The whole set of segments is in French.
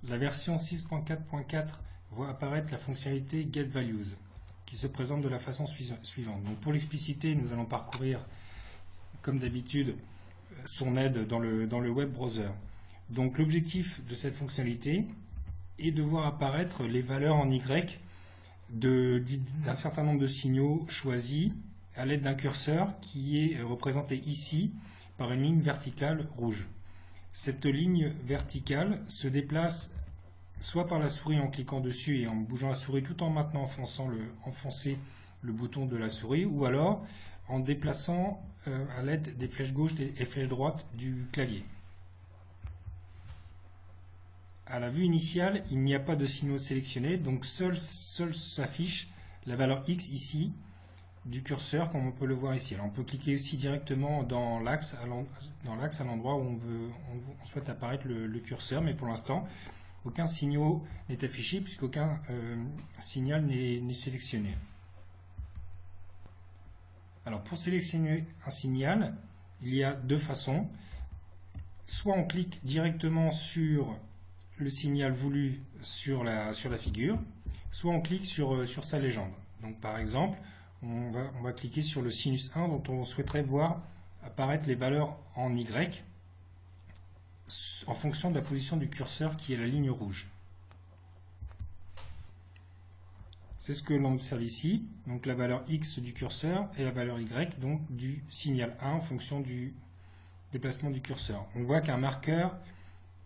La version 6.4.4 voit apparaître la fonctionnalité GetValues qui se présente de la façon suivante. Donc pour l'expliciter, nous allons parcourir, comme d'habitude, son aide dans le web browser. Donc l'objectif de cette fonctionnalité est de voir apparaître les valeurs en Y d'un certain nombre de signaux choisis à l'aide d'un curseur qui est représenté ici par une ligne verticale rouge. Cette ligne verticale se déplace soit par la souris en cliquant dessus et en bougeant la souris tout en maintenant enfoncer le bouton de la souris, ou alors en déplaçant à l'aide des flèches gauche et flèches droite du clavier. À la vue initiale, il n'y a pas de signaux sélectionnés, donc seul s'affiche la valeur X ici du curseur, comme on peut le voir ici. Alors on peut cliquer aussi directement dans l'axe à l'endroit où on souhaite apparaître le curseur, mais pour l'instant, aucun signal n'est affiché puisqu'aucun signal n'est sélectionné. Alors pour sélectionner un signal, il y a deux façons. Soit on clique directement sur le signal voulu sur la figure, soit on clique sur sa légende. Donc par exemple, on va cliquer sur le sinus 1 dont on souhaiterait voir apparaître les valeurs en Y en fonction de la position du curseur qui est la ligne rouge. C'est ce que l'on observe ici, donc la valeur X du curseur et la valeur Y donc du signal 1 en fonction du déplacement du curseur. On voit qu'un marqueur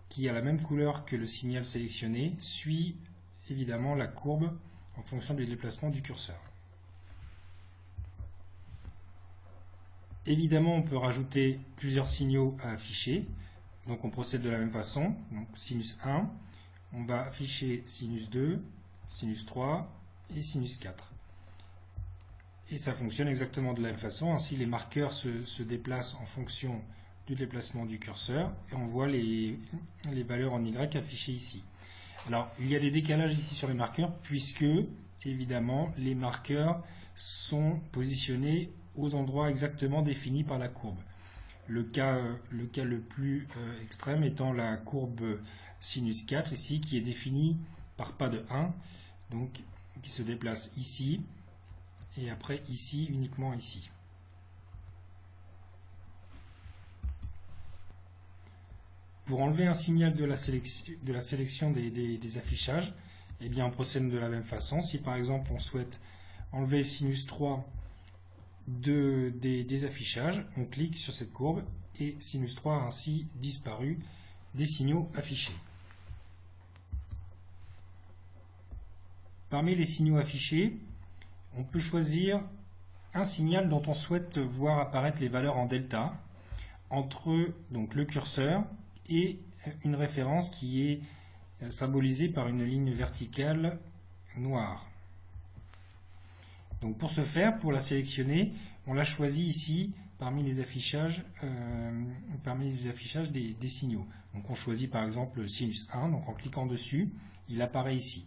qui a la même couleur que le signal sélectionné suit évidemment la courbe en fonction du déplacement du curseur. Évidemment, on peut rajouter plusieurs signaux à afficher. Donc on procède de la même façon. Donc sinus 1, on va afficher sinus 2, sinus 3 et sinus 4. Et ça fonctionne exactement de la même façon. Ainsi, les marqueurs se déplacent en fonction du déplacement du curseur et on voit les valeurs en Y affichées ici. Alors, il y a des décalages ici sur les marqueurs puisque, évidemment, les marqueurs sont positionnés aux endroits exactement définis par la courbe. Le cas le plus extrême étant la courbe sinus 4 ici, qui est définie par pas de 1, donc qui se déplace ici, et après ici, uniquement ici. Pour enlever un signal de la sélection des affichages, eh bien on procède de la même façon. Si par exemple on souhaite enlever sinus 3 des affichages, on clique sur cette courbe et sinus 3 a ainsi disparu des signaux affichés. Parmi les signaux affichés, on peut choisir un signal dont on souhaite voir apparaître les valeurs en delta entre donc, le curseur et une référence qui est symbolisée par une ligne verticale noire. Donc pour ce faire, pour la sélectionner, on l'a choisi ici parmi les affichages, des signaux. Donc on choisit par exemple le sinus 1, donc en cliquant dessus, il apparaît ici.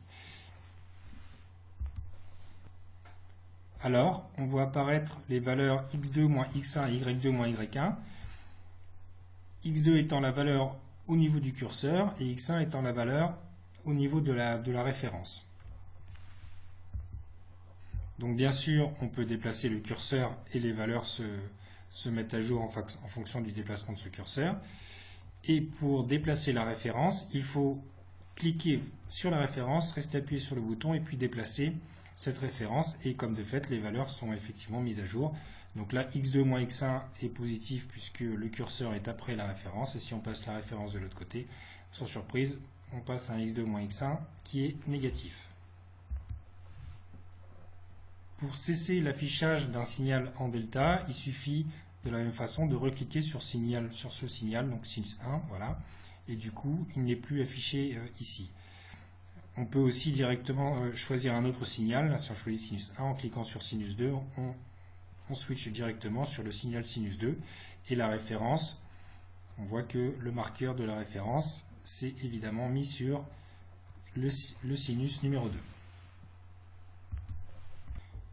Alors, on voit apparaître les valeurs x2 moins x1 et y2 moins y1, x2 étant la valeur au niveau du curseur et x1 étant la valeur au niveau de la référence. Donc bien sûr, on peut déplacer le curseur et les valeurs se mettent à jour en fonction du déplacement de ce curseur. Et pour déplacer la référence, il faut cliquer sur la référence, rester appuyé sur le bouton et puis déplacer cette référence. Et comme de fait, les valeurs sont effectivement mises à jour. Donc là, x2 moins x1 est positif puisque le curseur est après la référence. Et si on passe la référence de l'autre côté, sans surprise, on passe à un x2 moins x1 qui est négatif. Pour cesser l'affichage d'un signal en delta, il suffit de la même façon de recliquer sur ce signal, donc sinus 1, voilà, et du coup, il n'est plus affiché ici. On peut aussi directement choisir un autre signal. Là, si on choisit sinus 1, en cliquant sur sinus 2, on switch directement sur le signal sinus 2, et la référence, on voit que le marqueur de la référence, c'est évidemment mis sur le sinus numéro 2.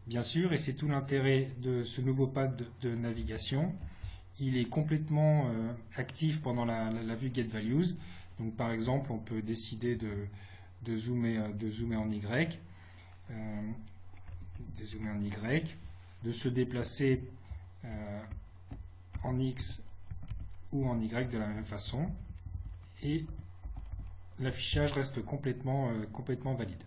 Bien sûr, et c'est tout l'intérêt de ce nouveau pad de navigation, il est complètement actif pendant la vue GetValues, Donc par exemple, on peut décider de zoomer en Y, de se déplacer en X ou en Y de la même façon, et l'affichage reste complètement valide.